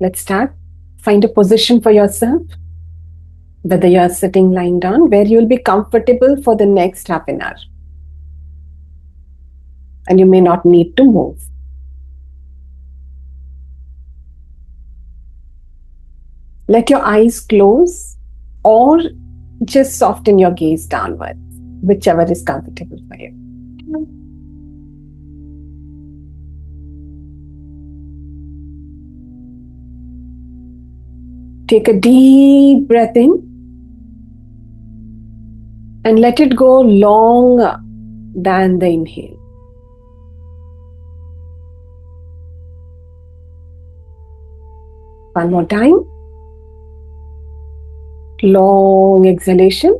Let's start. Find a position for yourself, whether you are sitting, lying down, where you will be comfortable for the next half an hour. And you may not need to move. Let your eyes close or just soften your gaze downwards, whichever is comfortable for you. Take a deep breath in and let it go longer than the inhale. One more time. Long exhalation.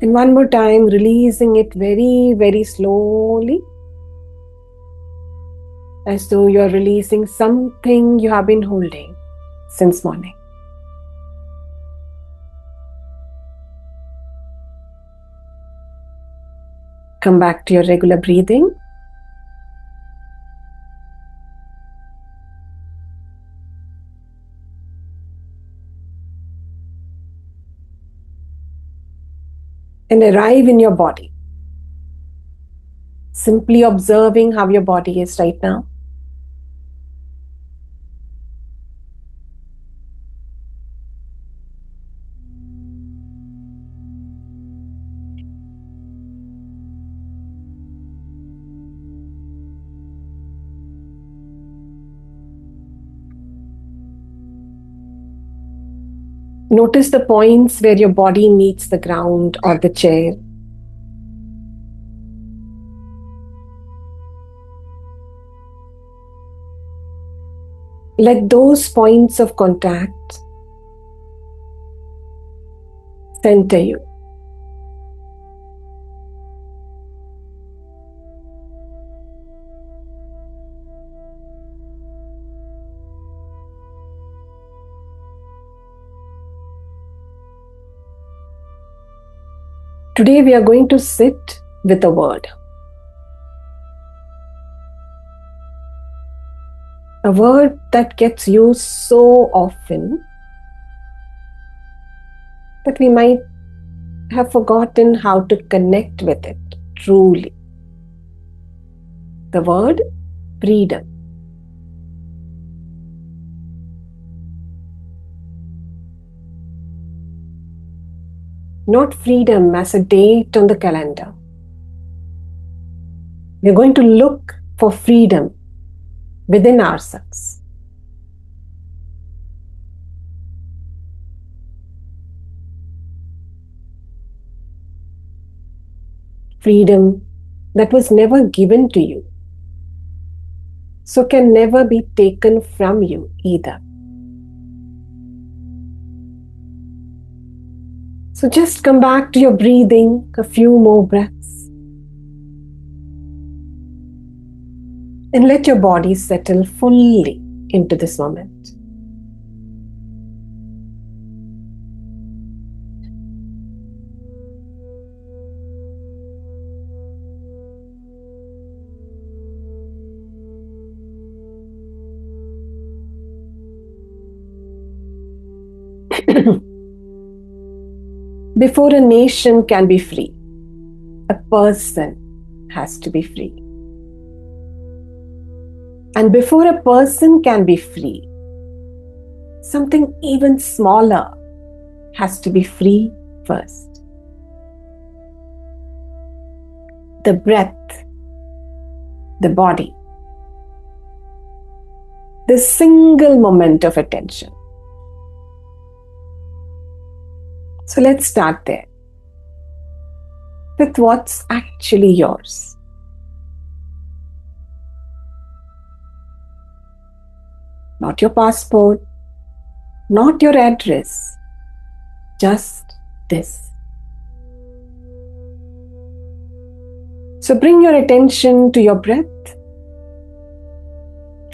And one more time, releasing it very, very slowly, as though you're releasing something you have been holding since morning. Come back to your regular breathing. And arrive in your body. Simply observing how your body is right now. Notice the points where your body meets the ground or the chair. Let those points of contact center you. Today we are going to sit with a word. A word that gets used so often that we might have forgotten how to connect with it truly. The word freedom. Not freedom as a date on the calendar. We're going to look for freedom within ourselves. Freedom that was never given to you, so can never be taken from you either. So just come back to your breathing, a few more breaths. And let your body settle fully into this moment. Before a nation can be free, a person has to be free. And before a person can be free, something even smaller has to be free first. The breath, the body, the single moment of attention. So let's start there with what's actually yours. Not your passport, not your address, just this. So bring your attention to your breath,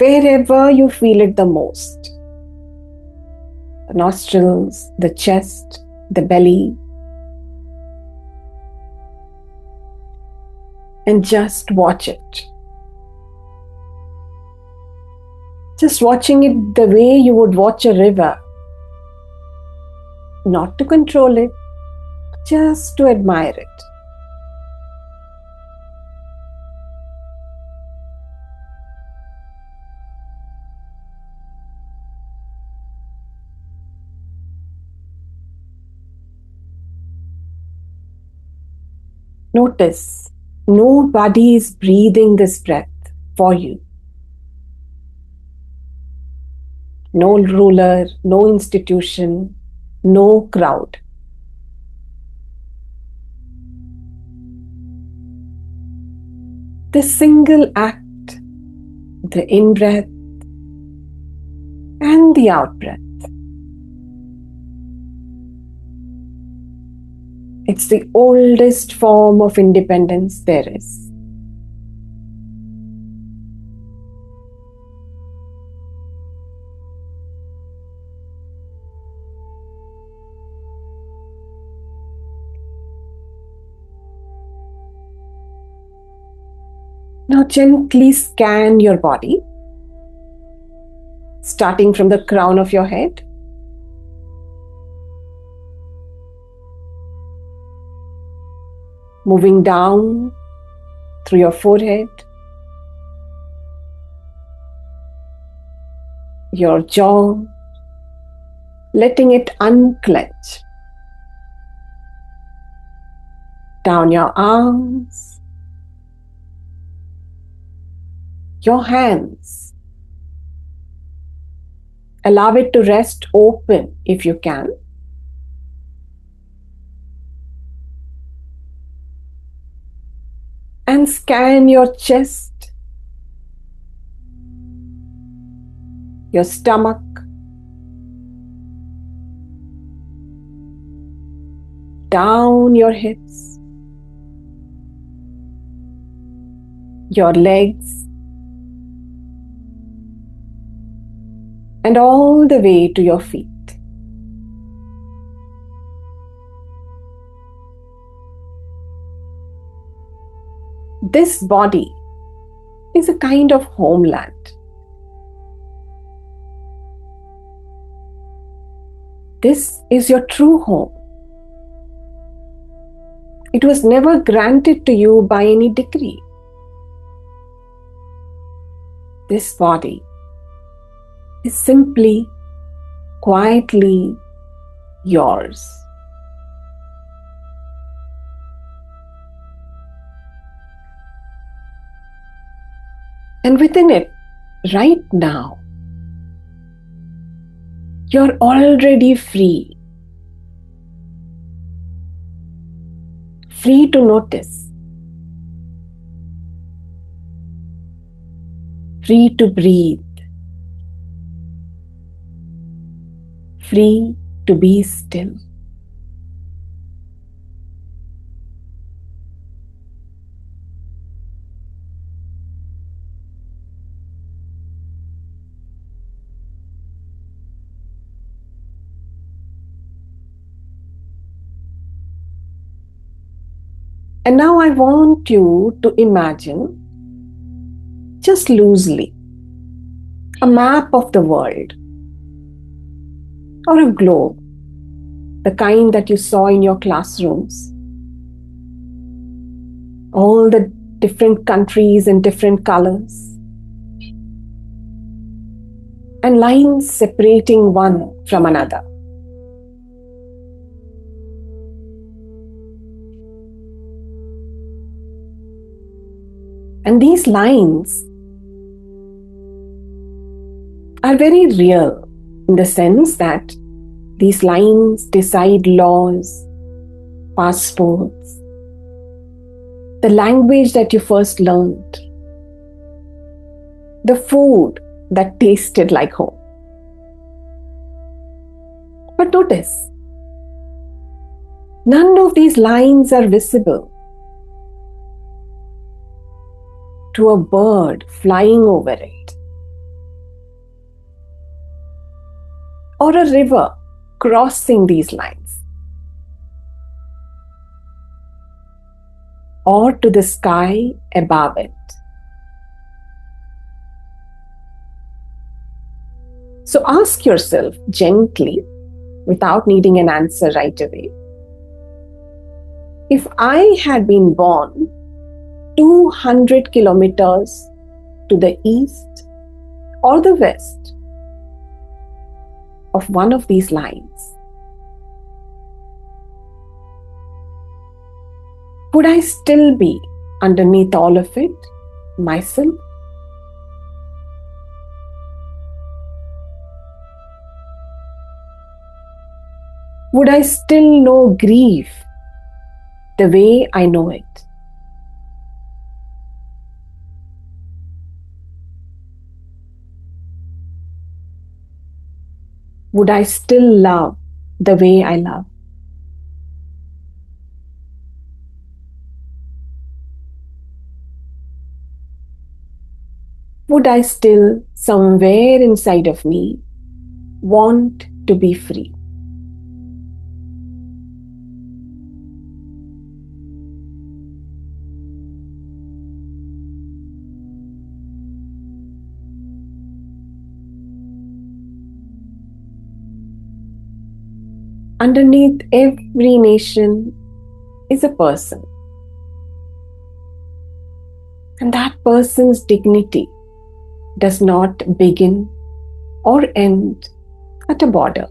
wherever you feel it the most. The nostrils, the chest, the belly. and just watch it. Just watching it the way you would watch a river. Not to control it, just to admire it. Notice, nobody is breathing this breath for you. No ruler, no institution, no crowd. This single act, the in-breath and the out-breath, it's the oldest form of independence there is. Now gently scan your body, starting from the crown of your head. Moving down through your forehead, your jaw, letting it unclench. Down your arms, your hands. Allow it to rest open if you can. And scan your chest, your stomach, down your hips, your legs, and all the way to your feet. This body is a kind of homeland. This is your true home. It was never granted to you by any decree. This body is simply, quietly yours. And within it, right now, you're already free. Free to notice. Free to breathe. Free to be still. And now I want you to imagine, just loosely, a map of the world or a globe, the kind that you saw in your classrooms. All the different countries in different colors, and lines separating one from another. And these lines are very real in the sense that these lines decide laws, passports, the language that you first learned, the food that tasted like home. But notice, none of these lines are visible to a bird flying over it, or a river crossing these lines. or to the sky above it. So ask yourself gently, without needing an answer right away, if I had been born 200 kilometers to the east or the west of one of these lines, would I still be underneath all of it myself? Would I still know grief the way I know it? Would I still love the way I love? Would I still, somewhere inside of me, want to be free? Underneath every nation is a person. And that person's dignity does not begin or end at a border.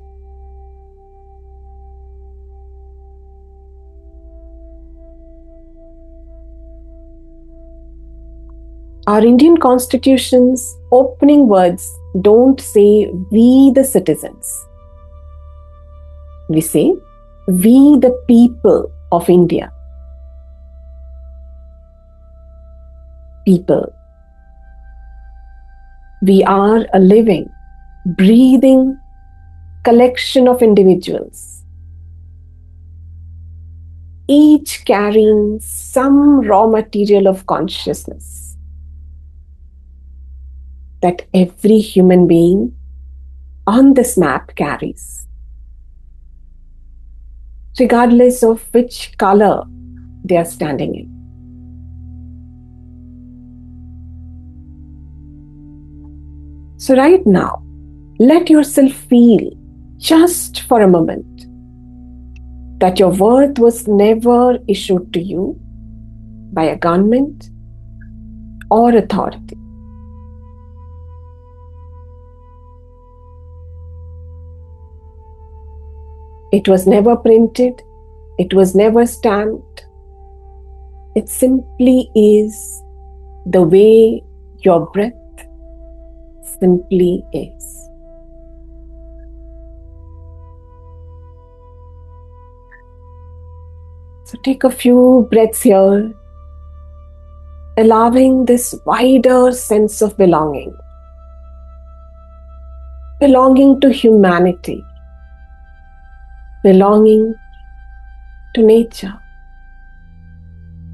Our Indian Constitution's opening words don't say we the citizens. We say we the people of India. People. We are a living, breathing collection of individuals, each carrying some raw material of consciousness that every human being on this map carries, regardless of which color they are standing in. So right now, let yourself feel, just for a moment, that your worth was never issued to you by a government or authority. It was never printed. It was never stamped. It simply is the way your breath simply is. So take a few breaths here, allowing this wider sense of belonging to humanity, belonging to nature,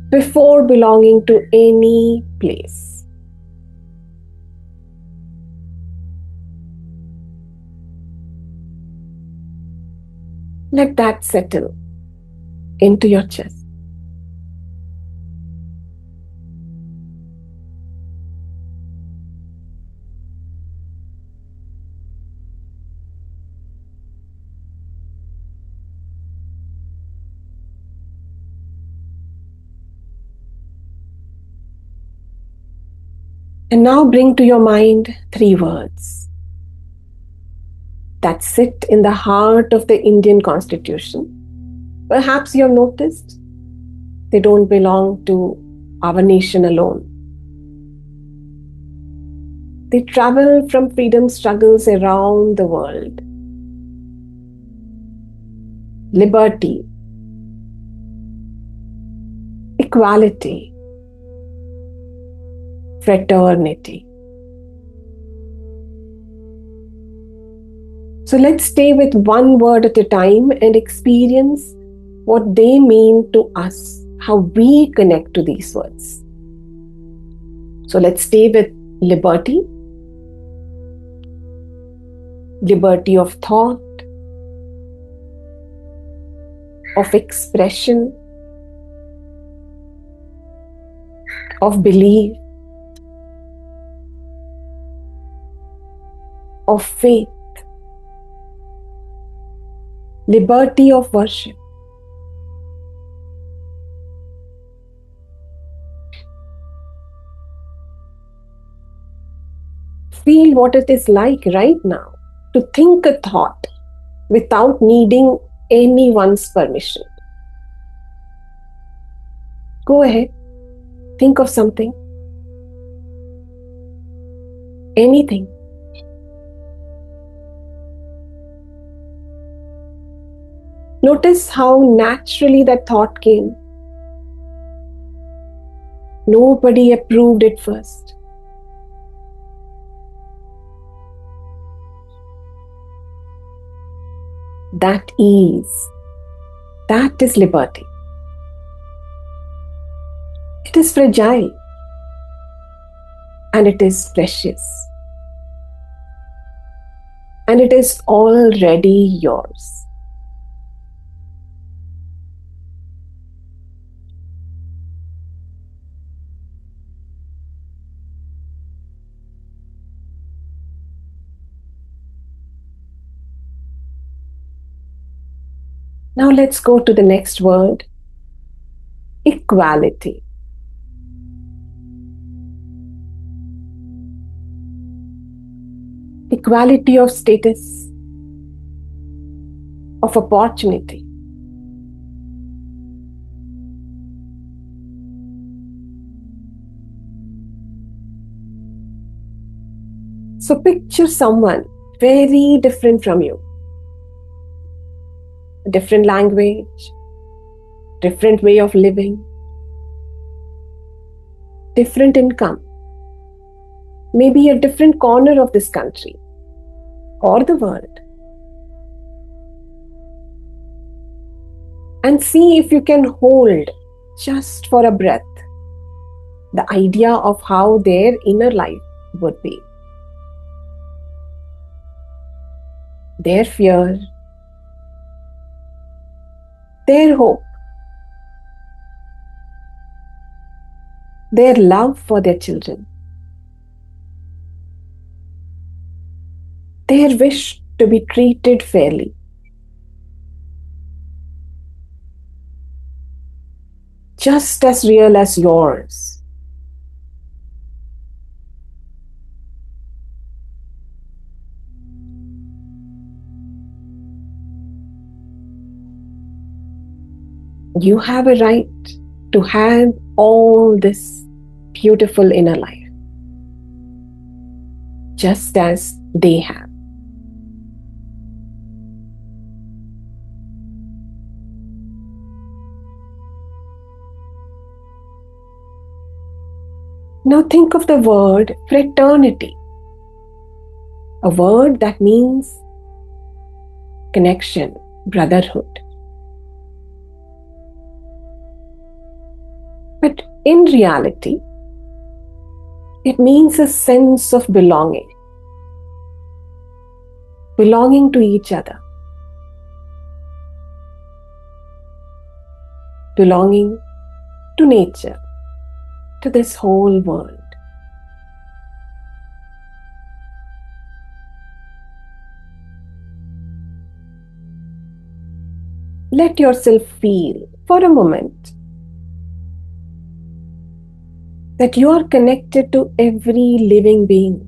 before belonging to any place. Let that settle into your chest. And now bring to your mind 3 words that sit in the heart of the Indian Constitution. Perhaps you have noticed they don't belong to our nation alone. They travel from freedom struggles around the world. Liberty, equality, fraternity. So let's stay with one word at a time and experience what they mean to us, how we connect to these words. So let's stay with liberty. Liberty of thought, of expression, of belief, of faith, liberty of worship. Feel what it is like right now to think a thought without needing anyone's permission. Go ahead, think of something, anything. Notice how naturally that thought came. Nobody approved it first. That is liberty. It is fragile and it is precious. And it is already yours. Now let's go to the next word, equality. Equality of status, of opportunity. So picture someone very different from you. Different language, different way of living, different income, maybe a different corner of this country or the world. And see if you can hold just for a breath the idea of how their inner life would be. Their fear, their hope, their love for their children, their wish to be treated fairly. Just as real as yours. You have a right to have all this beautiful inner life, just as they have. Now think of the word fraternity, a word that means connection, brotherhood. But in reality, it means a sense of belonging. Belonging to each other. Belonging to nature, to this whole world. Let yourself feel for a moment that you are connected to every living being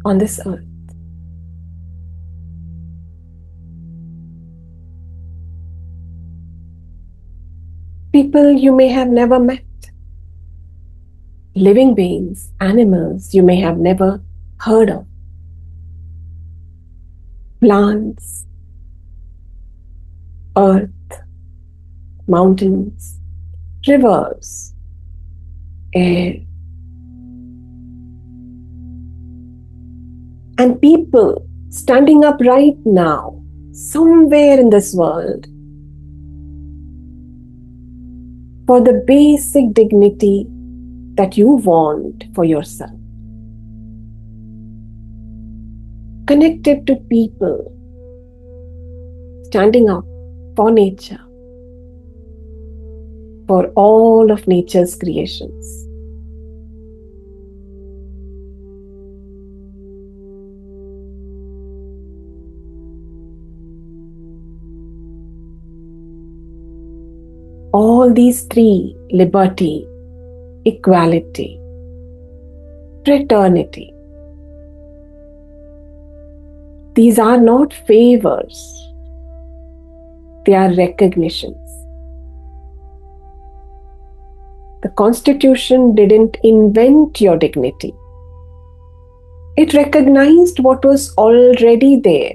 on this earth. People you may have never met, living beings, animals you may have never heard of, plants, earth, mountains, rivers, air, and people standing up right now, somewhere in this world, for the basic dignity that you want for yourself. Connected to people, standing up for nature, for all of nature's creations. All these three, liberty, equality, fraternity, these are not favors, they are recognitions. The Constitution didn't invent your dignity. It recognized what was already there.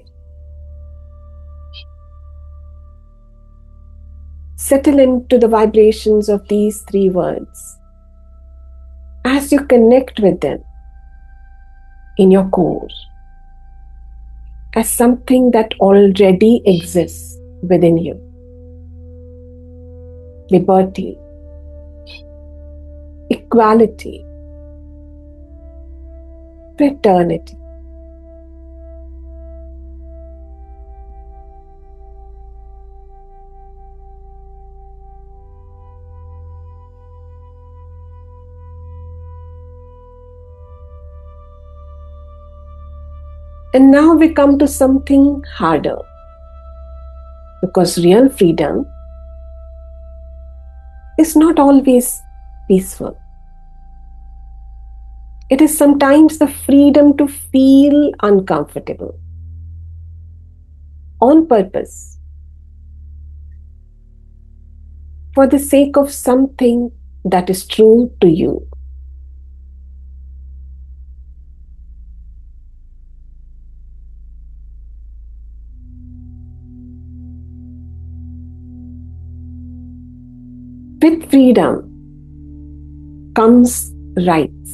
Settle into the vibrations of these three words as you connect with them in your core as something that already exists within you. Liberty, equality, fraternity. And now we come to something harder, because real freedom is not always peaceful. It is sometimes the freedom to feel uncomfortable on purpose for the sake of something that is true to you. With freedom comes rights.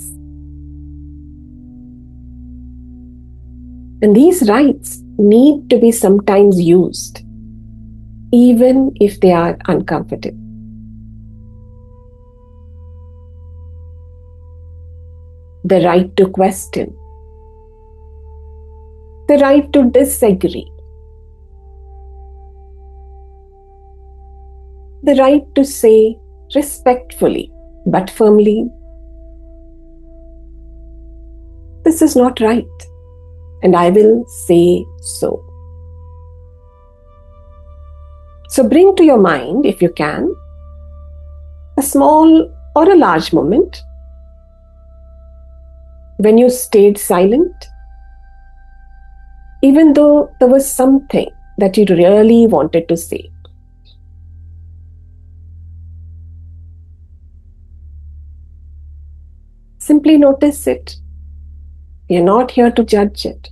And these rights need to be sometimes used, even if they are uncomfortable. The right to question, the right to disagree, the right to say respectfully but firmly, "This is not right, and I will say so." So bring to your mind, if you can, a small or a large moment when you stayed silent, even though there was something that you really wanted to say. Simply notice it. You're not here to judge it.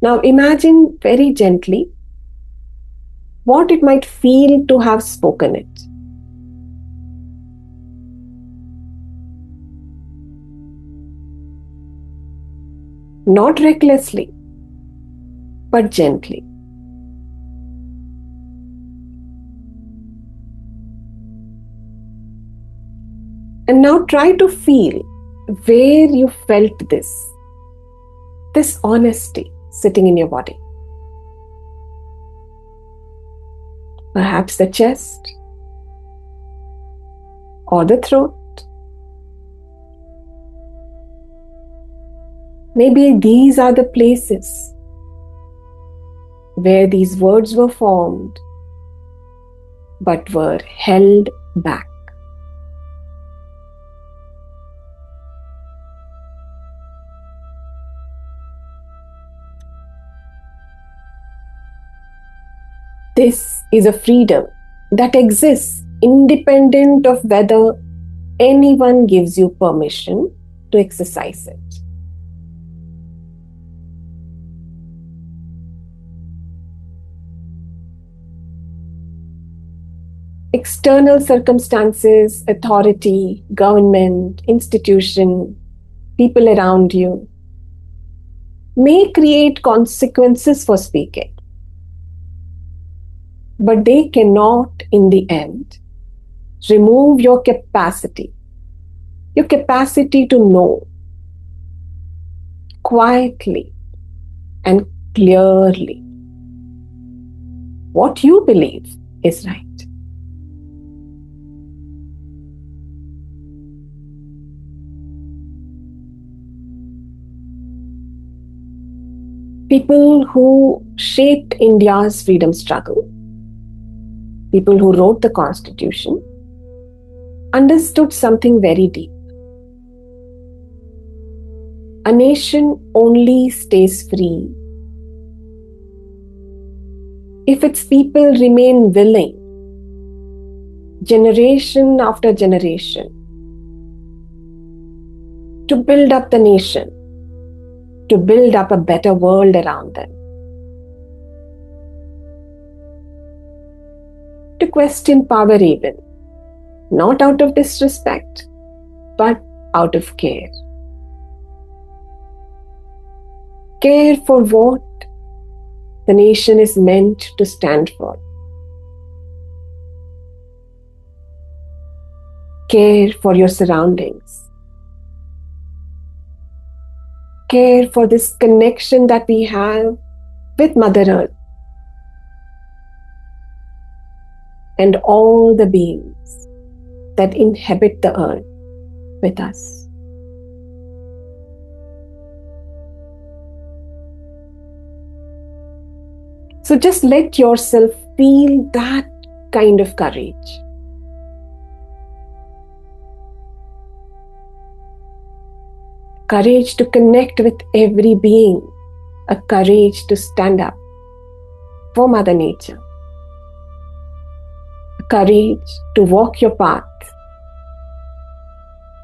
Now imagine very gently what it might feel to have spoken it. Not recklessly, but gently. And now try to feel where you felt this honesty sitting in your body. Perhaps the chest or the throat. Maybe these are the places where these words were formed but were held back. This is a freedom that exists independent of whether anyone gives you permission to exercise it. External circumstances, authority, government, institution, people around you may create consequences for speaking, but they cannot, in the end, remove your capacity to know quietly and clearly. what you believe is right. People who shaped India's freedom struggle, people who wrote the Constitution, understood something very deep. A nation only stays free if its people remain willing, generation after generation, to build up the nation, to build up a better world around them, to question power even, not out of disrespect, but out of care. Care for what the nation is meant to stand for. Care for your surroundings. Care for this connection that we have with Mother Earth and all the beings that inhabit the earth with us. So just let yourself feel that kind of courage. Courage to connect with every being, a courage to stand up for Mother Nature, a courage to walk your path,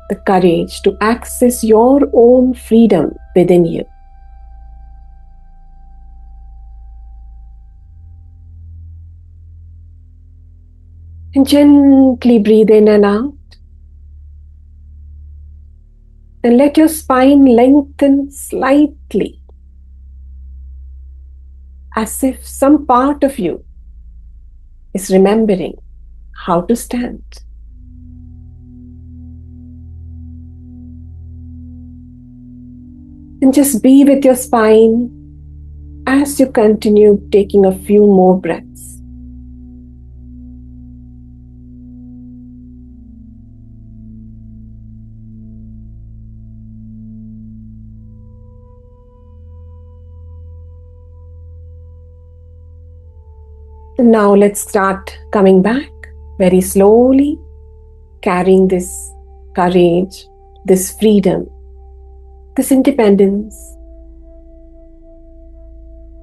the courage to access your own freedom within you. And gently breathe in and out. And let your spine lengthen slightly, as if some part of you is remembering how to stand. And just be with your spine as you continue taking a few more breaths. Now let's start coming back very slowly, carrying this courage, this freedom, this independence,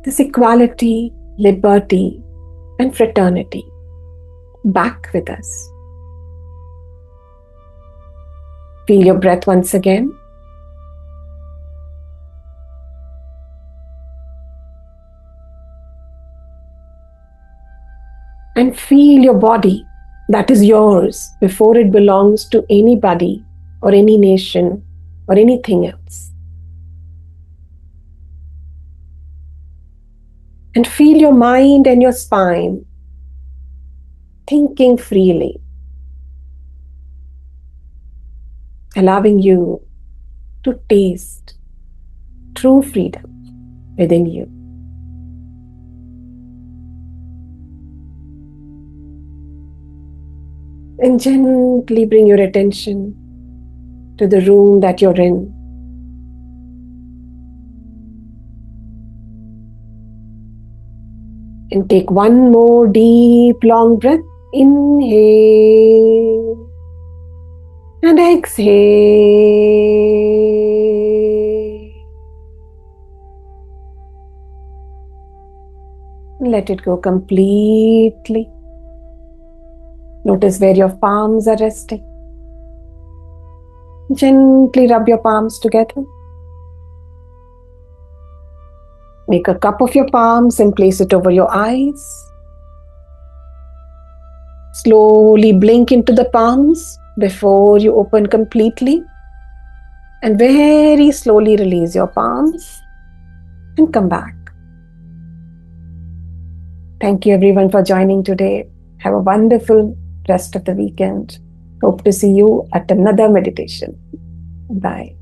this equality, liberty, and fraternity back with us. Feel your breath once again. And feel your body that is yours before it belongs to anybody or any nation or anything else. And feel your mind and your spine thinking freely, allowing you to taste true freedom within you. And gently bring your attention to the room that you're in. And take one more deep, long breath. Inhale and exhale. Let it go completely. Notice where your palms are resting. Gently rub your palms together. Make a cup of your palms and place it over your eyes. Slowly blink into the palms before you open completely. And very slowly release your palms and come back. Thank you everyone for joining today. Have a wonderful rest of the weekend. Hope to see you at another meditation. Bye.